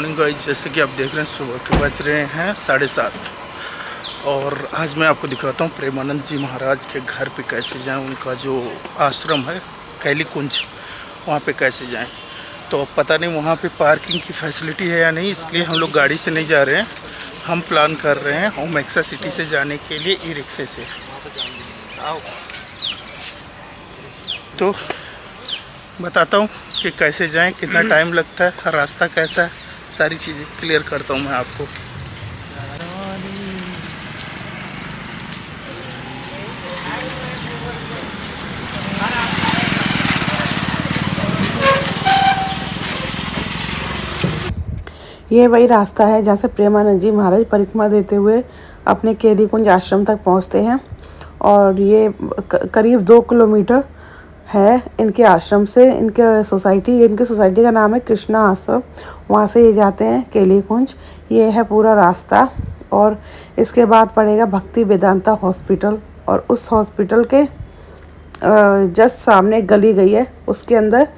Morning guys, जैसे कि आप देख रहे हैं सुबह के बज रहे हैं 7:30 और आज मैं आपको दिखाता हूँ प्रेमानंद जी महाराज के घर पे कैसे जाएं। उनका जो आश्रम है कैली कुंज, वहाँ पे कैसे जाएं। तो पता नहीं वहाँ पे पार्किंग की फैसिलिटी है या नहीं, इसलिए हम लोग गाड़ी से नहीं जा रहे हैं। हम प्लान कर रहे हैं ओमेक्सा सिटी से जाने के लिए ई रिक्शे से। तो बताता हूँ कि कैसे जाएं, कितना टाइम लगता है, रास्ता कैसा है, सारी चीज़ें क्लियर करता हूँ मैं आपको। ये वही रास्ता है जहाँ से प्रेमानंद जी महाराज परिक्रमा देते हुए अपने केली कुंज आश्रम तक पहुँचते हैं। और ये करीब 2 किलोमीटर है इनके आश्रम से। इनकी सोसाइटी का नाम है कृष्णा आश्रम। वहाँ से ये जाते हैं केली कुंज। ये है पूरा रास्ता। और इसके बाद पड़ेगा भक्ति वेदांता हॉस्पिटल, और उस हॉस्पिटल के जस्ट सामने गली गई है, उसके अंदर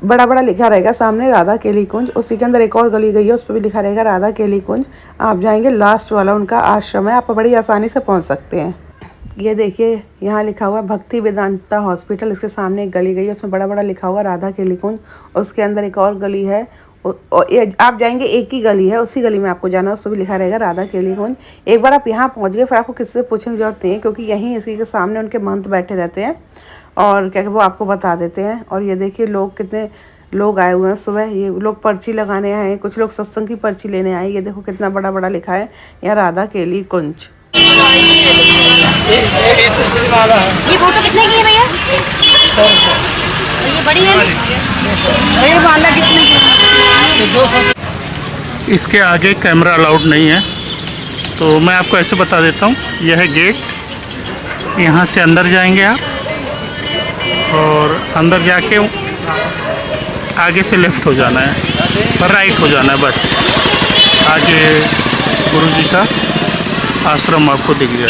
बड़ा बड़ा लिखा रहेगा सामने राधा केली कुंज। उसी के अंदर एक और गली गई है, उस पर भी लिखा रहेगा राधा केली कुंज। आप जाएंगे, लास्ट वाला उनका आश्रम है, आप बड़ी आसानी से पहुंच सकते हैं। ये देखिए यहाँ लिखा हुआ है भक्ति वेदांता हॉस्पिटल। इसके सामने एक गली गई है, उसमें बड़ा बड़ा लिखा हुआ राधा केली कुंज। उसके अंदर एक और गली है, और आप जाएंगे, एक ही गली है, उसी गली में आपको जाना है, उस पर भी लिखा रहेगा राधा केली कुंज। एक बार आप यहाँ पहुँच गए, फिर आपको किसी से पूछने की जरूरत नहीं है, क्योंकि यहीं इसी के सामने उनके महंत बैठे रहते हैं और क्या वो आपको बता देते हैं। और ये देखिए लोग, कितने लोग आए हुए हैं सुबह। ये लोग पर्ची लगाने आए हैं, कुछ लोग सत्संग की पर्ची लेने आए। ये देखो कितना बड़ा बड़ा लिखा है यहाँ राधा केली कुंज। ये फोटो कितने की है भैया? 100 रुपये। ये बड़ी है, ये वाला कितने की है? 200। इसके आगे कैमरा अलाउड नहीं है, तो मैं आपको ऐसे बता देता हूँ। यह है गेट, यहाँ से अंदर जाएंगे आप, और अंदर जाके आगे से लेफ़्ट हो जाना है और राइट हो जाना है, बस आगे गुरुजी का आश्रम आपको दिख जाए।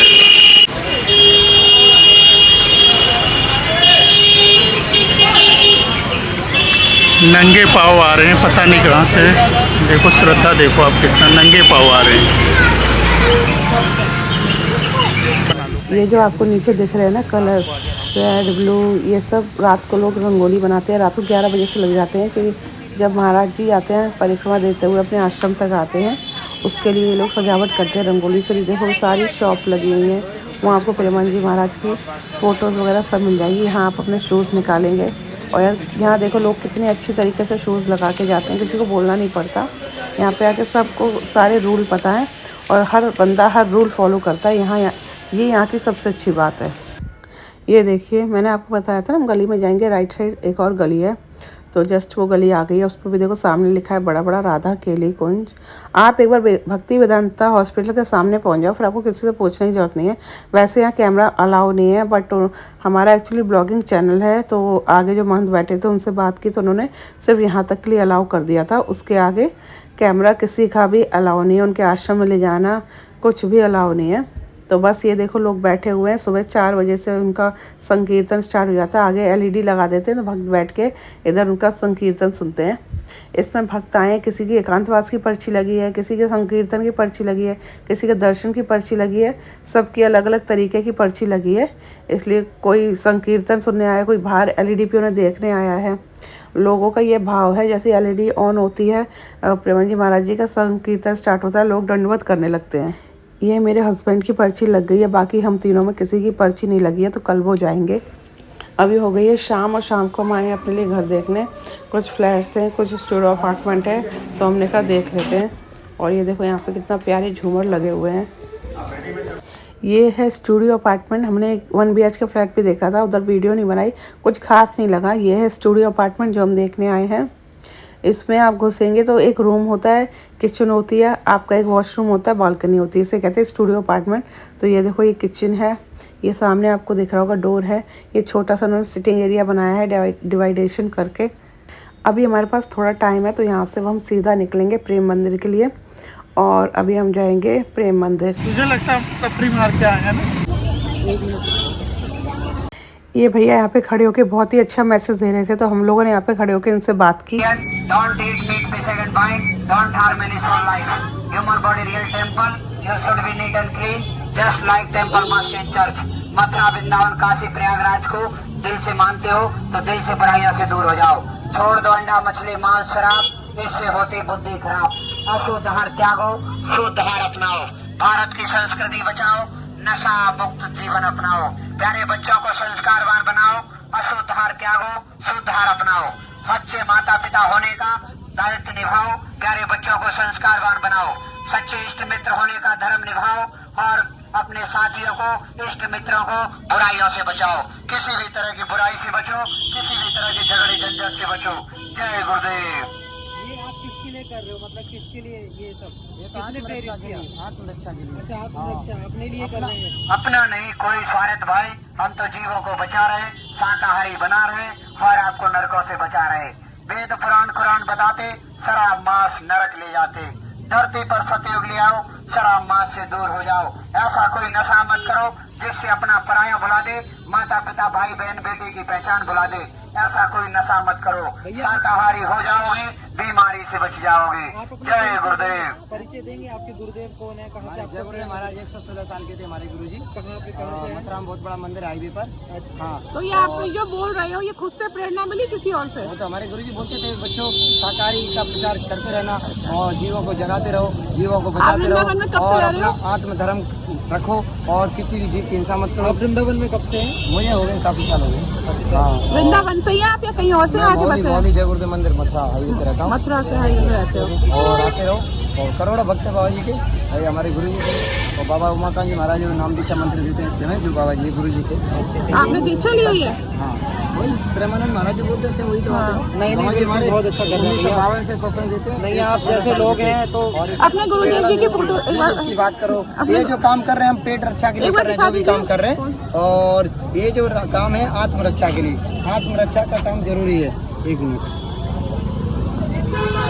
नंगे पाँव आ रहे हैं, पता नहीं कहाँ से। देखो श्रद्धा, देखो आप कितना नंगे पाँव आ रहे हैं। ये जो आपको नीचे दिख रहे हैं ना कलर, रेड ब्लू, ये सब रात को लोग रंगोली बनाते हैं। रात को 11 बजे से लग जाते हैं, क्योंकि जब महाराज जी आते हैं परिक्रमा देते हुए अपने आश्रम तक आते हैं, उसके लिए ये लोग सजावट करते हैं रंगोली से। देखो सारी शॉप लगी हुई हैं, वहाँ आपको प्रेमानंद जी महाराज की फ़ोटोज़ वगैरह सब मिल जाएगी। यहाँ आप अपने शूज़ निकालेंगे, और यहाँ देखो लोग कितने अच्छी तरीके से शूज़ लगा के जाते हैं, किसी को बोलना नहीं पड़ता। यहाँ पे आके सबको सारे रूल पता है, और हर बंदा हर रूल फॉलो करता है। ये यहाँ की सबसे अच्छी बात है। ये देखिए मैंने आपको बताया था ना, हम गली में जाएंगे, राइट साइड एक और गली है, तो जस्ट वो गली आ गई है। उस पर भी देखो सामने लिखा है बड़ा बड़ा राधा केली कुंज। आप एक बार भक्ति वेदांता हॉस्पिटल के सामने पहुंच जाओ, फिर आपको किसी से पूछने की जरूरत नहीं है। वैसे यहाँ कैमरा अलाउ नहीं है, बट हमारा एक्चुअली ब्लॉगिंग चैनल है, तो आगे जो महंत बैठे थे उनसे बात की, तो उन्होंने सिर्फ यहाँ तक के लिए अलाउ कर दिया था। उसके आगे कैमरा किसी का भी अलाउ नहीं है, उनके आश्रम में ले जाना कुछ भी अलाउ नहीं है। तो बस ये देखो लोग बैठे हुए हैं, सुबह 4 बजे से उनका संकीर्तन स्टार्ट हो जाता है। आगे एलईडी लगा देते हैं, तो भक्त बैठ के इधर उनका संकीर्तन सुनते हैं। इसमें भक्त आए, किसी की एकांतवास की पर्ची लगी है, किसी के संकीर्तन की पर्ची लगी है, किसी के दर्शन की पर्ची लगी है, सबकी अलग अलग तरीके की पर्ची लगी है। इसलिए कोई संकीर्तन सुनने आया, कोई बाहर एलईडी पे उन्हें देखने आया है। लोगों का ये भाव है, जैसे एलईडी ऑन होती है, प्रेमानंद जी महाराज जी का संकीर्तन स्टार्ट होता है, लोग दंडवत करने लगते हैं। ये मेरे हस्बैंड की पर्ची लग गई है, बाकी हम तीनों में किसी की पर्ची नहीं लगी है, तो कल वो जाएंगे। अभी हो गई है शाम, और शाम को हम आए हैं अपने लिए घर देखने। कुछ फ्लैट्स हैं, कुछ स्टूडियो अपार्टमेंट है, तो हमने कहा देख लेते हैं। और ये देखो यहाँ पे कितना प्यारे झूमर लगे हुए हैं। ये है स्टूडियो अपार्टमेंट। हमने 1 BHK फ्लैट भी देखा था, उधर वीडियो नहीं बनाई, कुछ खास नहीं लगा। ये है स्टूडियो अपार्टमेंट जो हम देखने आए हैं। इसमें आप घुसेंगे तो एक रूम होता है, किचन होती है, आपका एक वॉशरूम होता है, बालकनी होती है, इसे कहते हैं स्टूडियो अपार्टमेंट। तो ये देखो ये किचन है, ये सामने आपको दिख रहा होगा डोर है। ये छोटा सा उन्होंने सिटिंग एरिया बनाया है डिवाइडेशन करके। अभी हमारे पास थोड़ा टाइम है, तो यहाँ से हम सीधा निकलेंगे प्रेम मंदिर के लिए, और अभी हम जाएंगे प्रेम मंदिर। मुझे लगता है तफरी मार के आए हैं ना। ये भैया यहाँ पे खड़े होके बहुत ही अच्छा मैसेज दे रहे थे, तो हम लोगों ने यहाँ पे खड़े होके इनसे बात की। Don't eat meat by second bite. Don't harm any soul life. Human body real temple. You should be neat and clean, just like temple mosque in church. Mathura, Vrindavan, Kashi, Prayagraj को दिल से मानते हो तो दिल से बुराइयों से दूर हो जाओ। छोड़ दो अंडा, मछली, मांस, शराब, इससे होती बुद्धि खराब। अशुद्ध आहार त्यागो, शुद्ध आहार अपनाओ। भारत की संस्कृति बचाओ, नशा मुक्त जीवन अपनाओ। प्यारे बच्चों को संस्कारवान बनाओ, अशुद्ध आहार त्यागो, शुद्ध आहार अपनाओ। सच्चे माता पिता होने का दायित्व निभाओ, प्यारे बच्चों को संस्कारवान बनाओ। सच्चे इष्ट मित्र होने का धर्म निभाओ और अपने साथियों को, इष्ट मित्रों को बुराइयों से बचाओ। किसी भी तरह की बुराई से बचो, किसी भी तरह के झगड़े झंझट से बचो। जय गुरुदेव। ये आप किसके लिए कर रहे हो, मतलब किसके लिए ये सब? ये किसने प्रेरित किया? आत्मरक्षा के लिए। अच्छा, आत्मरक्षा अपने लिए कर रहे हैं। अपना नहीं कोई स्वार्थ भाई, हम तो जीवों को बचा रहे, शाकाहारी बना रहे और आपको नरकों से बचा रहे। वेद पुराण कुरान बताते शराब मांस नरक ले जाते। धरती पर सतयुग ले आओ, शराब मांस से दूर हो जाओ। ऐसा कोई नशा मत करो जिससे अपना पराया भुला दे, माता पिता भाई बहन बेटे की पहचान भुला दे। ऐसा कोई नशा मत करो, शाकाहारी हो जाओगे, बीमारी से बच जाओगे। जय गुरुदेव। परिचय देंगे आपके गुरुदेव कौन है, कहाँ से? जय गुरुदेव महाराज 116 साल के थे हमारे गुरुजी। कहाँ पे, कहाँ से? मथुरा में बहुत बड़ा मंदिर हाईवे पर। हाँ, तो ये आप जो बोल रहे हो ये खुद से प्रेरणा मिली किसी और से? वो तो हमारे गुरुजी बोलते थे बच्चों शाकाहारी का प्रचार करते रहना और जीवों को जगाते रहो, जीवों को बचाते वृंदावन में कब रहो से और रह रहे हो? अपना आत्म धर्म रखो और किसी भी जीव की हिंसा मत करो। आप वृंदावन में कब से हैं? मुझे हो गए काफी साल हो गए। हाँ, वृंदावन से ही आप या कहीं और से आके बसे हैं? मौली जय गुरुदेव मंदिर मथुरा हाईवे पे रहता हूँ मथुरा से हाईवे में रहते हो? और आते रहो। और करोड़ों भक्त है बाबा जी के, भाई हमारे गुरु जी थे। और बाबा उमाकांत जी महाराज जो नाम दीक्षा मंत्र देते हैं इस समय, जो बाबा जी गुरु जी थे। आपने दीक्षा ली हुई है? हाँ, वही प्रेमानंद महाराज जो बोलते हैं वही तो बात है। नहीं, बाबा जी हमारे बहुत अच्छा कर रहे हैं। 1952 से सत्संग देते हैं। नहीं, आप जैसे लोग हैं तो अपने गुरुदेव जी की फोटो एक बार की बात करो। ये जो काम कर रहे हैं हम पेट रक्षा के लिए कर रहे हैं, जो भी काम कर रहे हैं। और ये जो काम है आत्मरक्षा के लिए, आत्मरक्षा का काम जरूरी है। एक मिनट।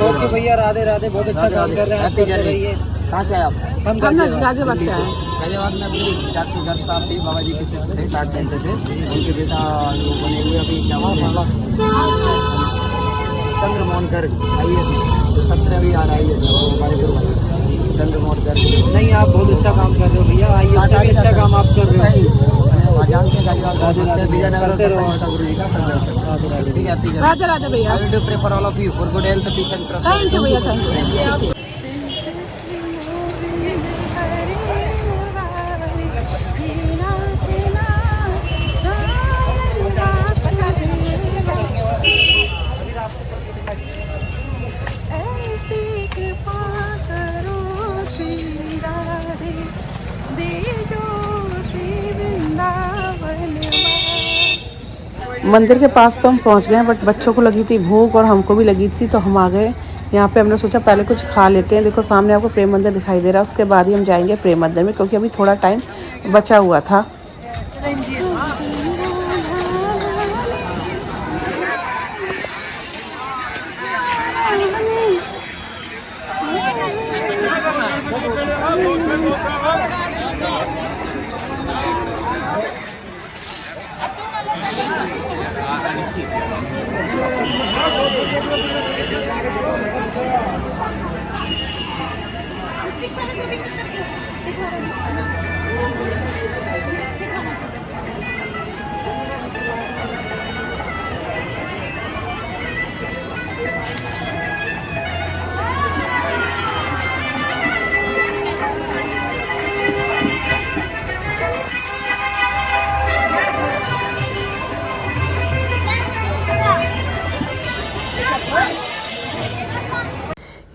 ओके भैया, राधे राधे, बहुत अच्छा काम कर रहे हैं आप, करते रहिए। कहाँ से आए आप? हम हम गाजियाबाद। गाजियाबाद से आए। गाजियाबाद में अपनी डॉक्टर जब साहब थे, बाबा जी के शिष्य थे, टाट पहनते थे। उनके बेटा जो बने हुए अभी क्या बोलते चंद्रमोहन गर्ग IAS, 17वीं आ रहा है हमारे गुरु भाई चंद्रमोहन गर्ग। नहीं, आप बहुत अच्छा काम कर रहे हो भैया, आइए अच्छा काम आप कर रहे हो। जानते हैं गाजियाबाद विजयनगर गुरु जी का। ठीक है, ठीक है। राधे राधे भैया। I will do pray for all of you for good health, peace and prosperity. Thank you भैया, थैंक यू। मंदिर के पास तो हम पहुंच गए, बट बच्चों को लगी थी भूख और हमको भी लगी थी, तो हम आ गए यहाँ पे। हमने सोचा पहले कुछ खा लेते हैं। देखो सामने आपको प्रेम मंदिर दिखाई दे रहा है, उसके बाद ही हम जाएंगे प्रेम मंदिर में, क्योंकि अभी थोड़ा टाइम बचा हुआ था।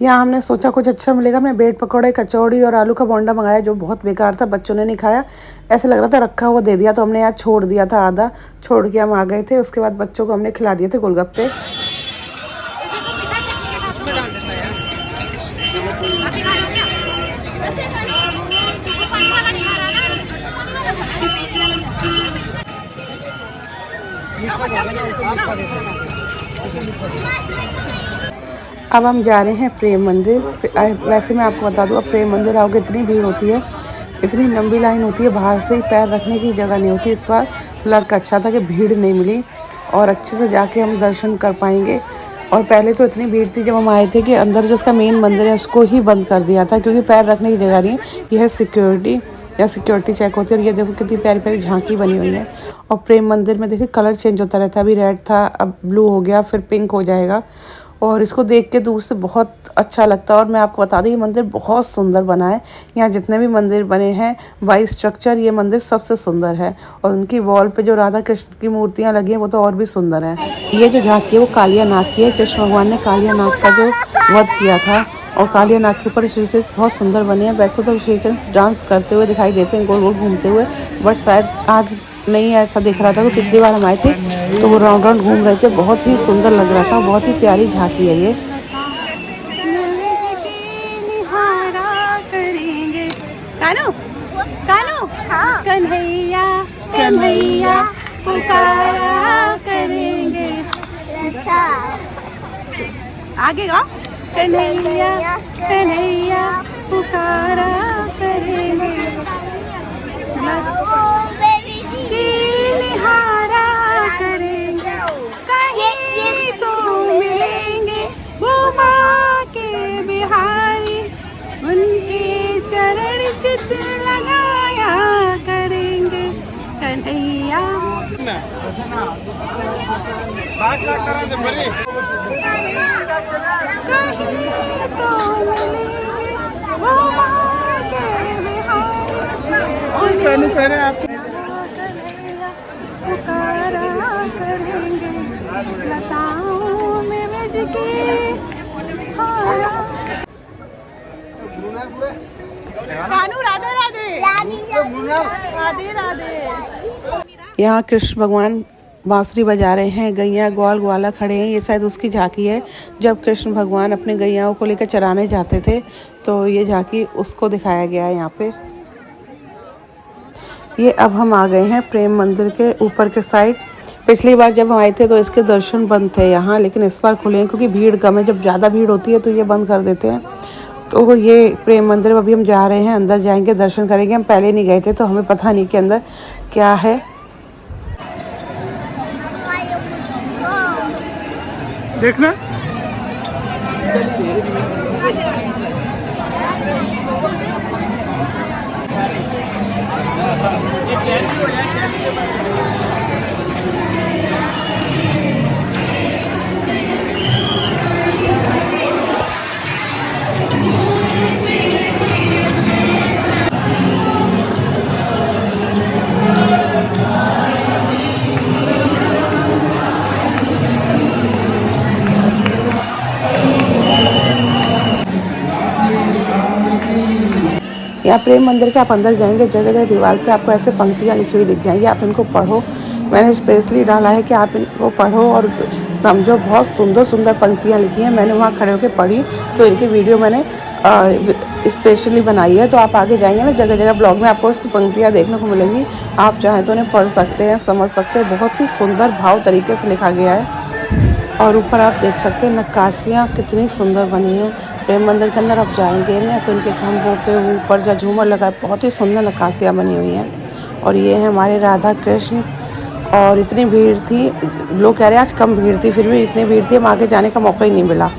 यहाँ हमने सोचा कुछ अच्छा मिलेगा। हमने ब्रेड पकौड़े, कचौड़ी और आलू का बोंडा मंगाया, जो बहुत बेकार था, बच्चों ने नहीं खाया। ऐसा लग रहा था रखा हुआ दे दिया, तो हमने यहाँ छोड़ दिया था, आधा छोड़ के हम आ गए थे। उसके बाद बच्चों को हमने खिला दिए थे गोलगप्पे। अब हम जा रहे हैं प्रेम मंदिर। वैसे मैं आपको बता दूं, अब प्रेम मंदिर आओगे इतनी भीड़ होती है, इतनी लंबी लाइन होती है, बाहर से ही पैर रखने की जगह नहीं होती। इस बार लक अच्छा था कि भीड़ नहीं मिली और अच्छे से जाके हम दर्शन कर पाएंगे। और पहले तो इतनी भीड़ थी जब हम आए थे कि अंदर जो उसका मेन मंदिर है उसको ही बंद कर दिया था, क्योंकि पैर रखने की जगह नहीं है। यह है सिक्योरिटी, या सिक्योरिटी चेक होती है। और ये देखो कितनी प्यारी प्यारी झांकी बनी हुई है। और प्रेम मंदिर में देखिए कलर चेंज होता रहता है, अभी रेड था, अब ब्लू हो गया, फिर पिंक हो जाएगा। और इसको देख के दूर से बहुत अच्छा लगता है। और मैं आपको बता दूं, ये मंदिर बहुत सुंदर बना है। यहाँ जितने भी मंदिर बने हैं बाई स्ट्रक्चर, ये मंदिर सबसे सुंदर है। और उनकी वॉल पे जो राधा कृष्ण की मूर्तियाँ लगी हैं वो तो और भी सुंदर है। ये जो झांकी है वो कालिया नाग की है। कृष्ण भगवान ने कालिया नाग का जो वध किया था, और कालिया नाग के ऊपर श्री कृष्ण बहुत सुंदर बने हैं। वैसे तो श्री कृष्ण डांस करते हुए दिखाई देते हैं, गोल गोल घूमते हुए, बट शायद आज नहीं ऐसा दिख रहा था। तो पिछली बार हम आए थे तो वो राउंड राउंड घूम रहे थे, बहुत ही सुंदर लग रहा था। बहुत ही प्यारी झांकी है ये। कानू कानू कन्हैया कन्हैया पुकारा करेंगे। आगे गाओ। कन्हैया कन्हैया पुकारा करेंगे, निहारा करेंगे, कहीं तो मिलेंगे वो माँ के बिहारी, उनके चरण चित लगाया करेंगे कन्हैया। कानू राधे राधे राधे राधे। यहाँ कृष्ण भगवान बांसुरी बजा रहे हैं, गैया ग्वाल ग्वाला खड़े हैं। ये शायद उसकी झांकी है, जब कृष्ण भगवान अपने गैयाओं को लेकर चराने जाते थे तो ये झांकी उसको दिखाया गया है यहाँ पे। ये अब हम आ गए हैं प्रेम मंदिर के ऊपर के साइड। पिछली बार जब हम आए थे तो इसके दर्शन बंद थे यहाँ, लेकिन इस बार खुले हैं क्योंकि भीड़ कम है। जब ज़्यादा भीड़ होती है तो ये बंद कर देते हैं। तो ये प्रेम मंदिर में अभी हम जा रहे हैं, अंदर जाएंगे, दर्शन करेंगे। हम पहले नहीं गए थे तो हमें पता नहीं कि अंदर क्या है। देखना यहाँ प्रेम मंदिर के आप अंदर जाएंगे, जगह जगह दीवार पे आपको ऐसे पंक्तियाँ लिखी हुई दिख जाएंगी। आप इनको पढ़ो, मैंने स्पेशली डाला है कि आप इनको पढ़ो और समझो। बहुत सुंदर सुंदर पंक्तियाँ लिखी हैं, मैंने वहाँ खड़े होकर पढ़ी तो इनकी वीडियो मैंने स्पेशली बनाई है। तो आप आगे जाएंगे ना, जगह जगह ब्लॉग में आपको पंक्तियाँ देखने को मिलेंगी। आप चाहें तो उन्हें पढ़ सकते हैं, समझ सकते हैं। बहुत ही सुंदर भाव तरीके से लिखा गया है। और ऊपर आप देख सकते हैं नक्काशियाँ कितनी सुंदर बनी हैं। प्रेम मंदिर के अंदर आप जाएंगे ना तो इनके खंभों पे ऊपर जो झूमर लगा है, बहुत ही सुंदर नक्काशियाँ बनी हुई हैं। और ये है हमारे राधा कृष्ण। और इतनी भीड़ थी, लोग कह रहे हैं आज कम भीड़ थी, फिर भी इतनी भीड़ थी हम आगे जाने का मौका ही नहीं मिला।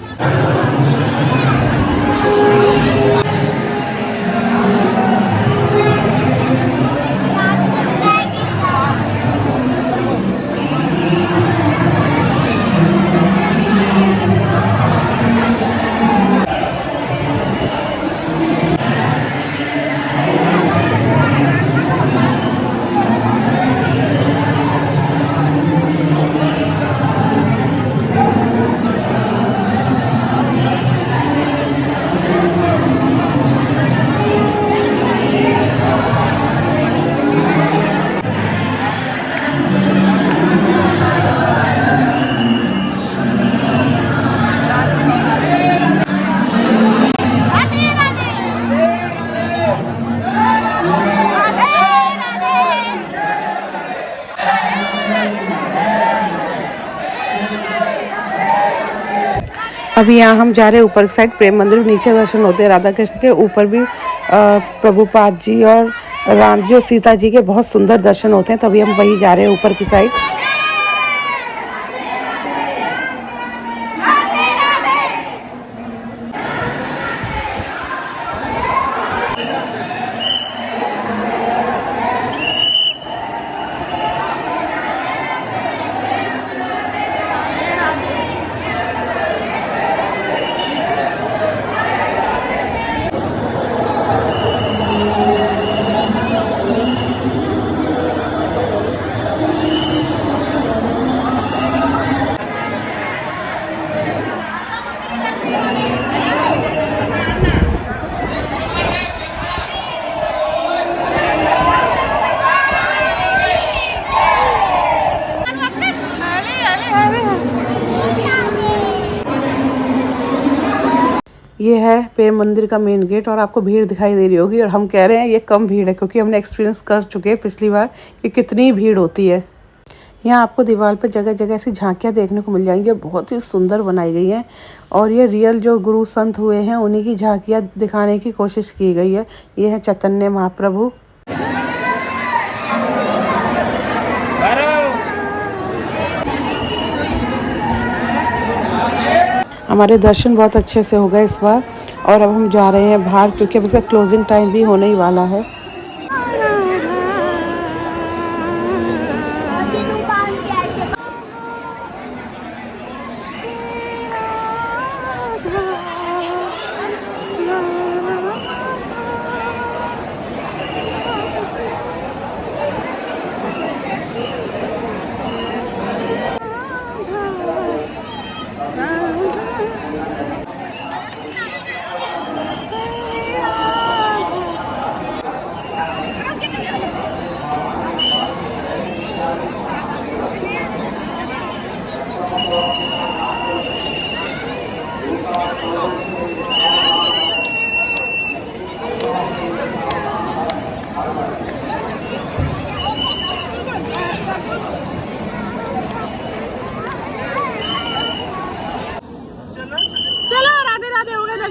अभी यहाँ हम जा रहे हैं ऊपर की साइड प्रेम मंदिर, नीचे दर्शन होते हैं राधा कृष्ण के, ऊपर भी प्रभुपाद जी और राम जी और सीता जी के बहुत सुंदर दर्शन होते हैं। तभी हम वहीं जा रहे हैं ऊपर की साइड। ये है प्रेम मंदिर का मेन गेट और आपको भीड़ दिखाई दे रही होगी और हम कह रहे हैं ये कम भीड़ है क्योंकि हमने एक्सपीरियंस कर चुके हैं पिछली बार कि कितनी भीड़ होती है। यहाँ आपको दीवार पर जगह जगह ऐसी झांकियाँ देखने को मिल जाएंगी, बहुत ही सुंदर बनाई गई हैं और ये रियल जो गुरु संत हुए हैं उन्हीं की झांकियाँ दिखाने की कोशिश की गई है। ये है चैतन्य महाप्रभु। हमारे दर्शन बहुत अच्छे से हो गए इस बार और अब हम जा रहे हैं बाहर क्योंकि अब इसका क्लोजिंग टाइम भी होने ही वाला है।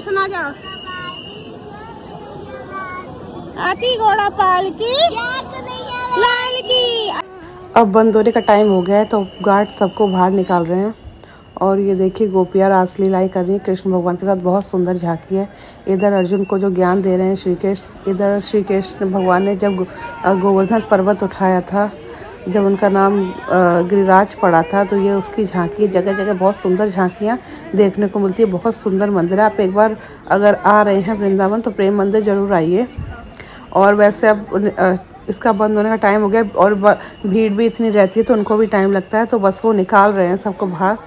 सुना जाओ आती घोड़ा पालकी लाल की। अब बंद होने का टाइम हो गया है तो गार्ड सबको बाहर निकाल रहे हैं और ये देखिए गोपियाँ रासलीलाएं कर रही हैं कृष्ण भगवान के साथ। बहुत सुंदर झांकी है। इधर अर्जुन को जो ज्ञान दे रहे हैं श्री कृष्ण, इधर श्री कृष्ण भगवान ने जब गोवर्धन पर्वत उठाया था, जब उनका नाम गिरिराज पड़ा था, तो ये उसकी झांकी। जगह जगह बहुत सुंदर झांकियाँ देखने को मिलती है। बहुत सुंदर मंदिर है। आप एक बार अगर आ रहे हैं वृंदावन तो प्रेम मंदिर ज़रूर आइए। और वैसे अब इसका बंद होने का टाइम हो गया और भीड़ भी इतनी रहती है तो उनको भी टाइम लगता है, तो बस वो निकाल रहे हैं सबको बाहर।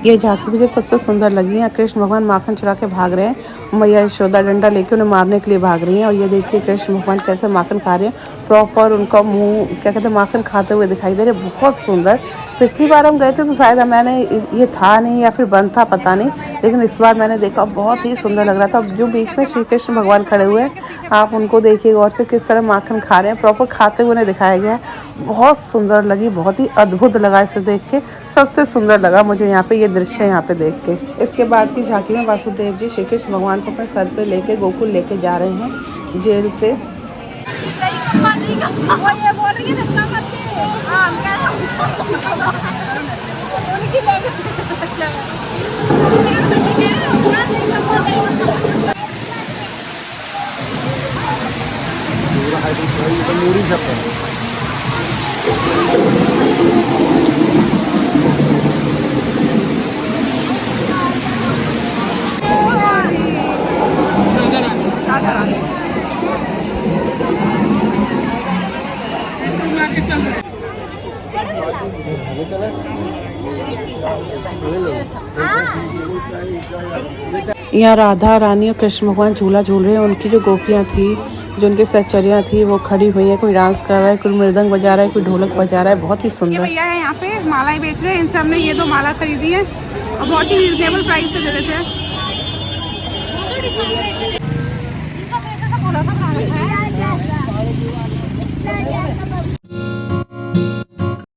ये झांकी मुझे सबसे सुंदर लगी है। कृष्ण भगवान माखन चुरा के भाग रहे हैं, मैया यशोदा डंडा लेके उन्हें मारने के लिए भाग रही हैं। और ये देखिए कृष्ण भगवान कैसे माखन खा रहे हैं। प्रॉपर उनका मुंह क्या कहते हैं माखन खाते हुए दिखाई दे रहे, बहुत सुंदर। पिछली बार हम गए थे तो शायद मैंने ये था नहीं या फिर बंद था पता नहीं, लेकिन इस बार मैंने देखा बहुत ही सुंदर लग रहा था। जो बीच में श्री कृष्ण भगवान खड़े हुए हैं, आप उनको देखिए गौर से किस तरह माखन खा रहे हैं। प्रॉपर खाते हुए उन्हें दिखाया गया है। बहुत सुंदर लगी, बहुत ही अद्भुत लगा इसे देख के। सबसे सुंदर लगा मुझे यहाँ पे ये दृश्य यहाँ पे देख के। इसके बाद की झांकी में वासुदेव जी श्री कृष्ण भगवान को अपने सर पे लेके गोकुल लेके जा रहे हैं जेल से। यहाँ राधा रानी और कृष्ण भगवान झूला झूल रहे हैं। उनकी जो गोपियाँ थी, जो उनकी सहचर्या थी, वो खड़ी हुई है। कोई डांस कर रहा है, कोई मृदंग बजा रहा है, कोई ढोलक बजा रहा है। बहुत ही सुंदर। भैया है यहाँ पे मालाएं बेच रहे हैं। इनसे हमने ये 2 माला खरीदी है और बहुत ही रिजनेबल प्राइस पे दे देते हैं।